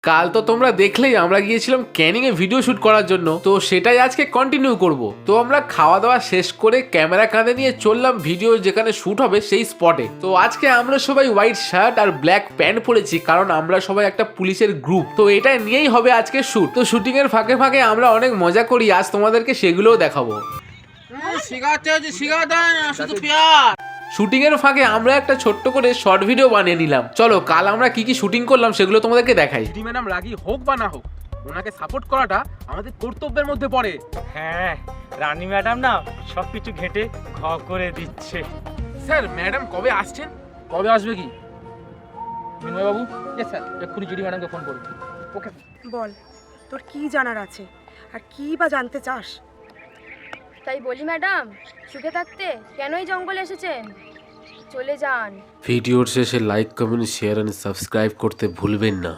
কাল তো তোমরা দেখলেই আমরা গিয়েছিলাম ক্যানিং এ ভিডিও শুট করার জন্য, তো সেটাই আজকে কন্টিনিউ করব। তো আমরা খাওয়া দাওয়া শেষ করে ক্যামেরা কাঁধে নিয়ে চললাম ভিডিও যেখানে শুট হবে সেই স্পটে। তো আজকে আমরা সবাই হোয়াইট শার্ট আর ব্ল্যাক প্যান্ট পরেছি, কারণ আমরা সবাই একটা পুলিশের গ্রুপ, তো এটা নিয়েই হবে আজকে শুট। তো শুটিং এর ফাঁকে ফাঁকে আমরা অনেক মজা করি, আজ তোমাদেরকে সেগুলোও দেখাবো। শুটিং এর ফাঁকে আমরা একটা ছোট্ট করে শর্ট ভিডিও বানিয়ে নিলাম। চলো কাল আমরা কি কি শুটিং করলাম সেগুলো তোমাদেরকে দেখাই। দিদি ম্যাডাম রাগী হোক বা না হোক, ওনাকে সাপোর্ট করাটা আমাদের কর্তব্যের মধ্যে পড়ে। হ্যাঁ, রানী ম্যাডাম না সবকিছু ঘেটে ঘ করে দিচ্ছে। স্যার ম্যাডাম কবে আসছেন? কবে আসবে কি বিনয় বাবু? ইয়েস স্যার, এক্ষুনি জিডি ম্যাডামকে ফোন করুন। ওকে। বল, তোর কি জানার আছে আর কি বা জানতে চাস? তাই বলি ম্যাডাম, সুখে থাকতে কেনই জঙ্গলে এসেছেন? চলে যান। ভিডিওর শেষে like, comment, share and subscribe করতে ভুলবেন না।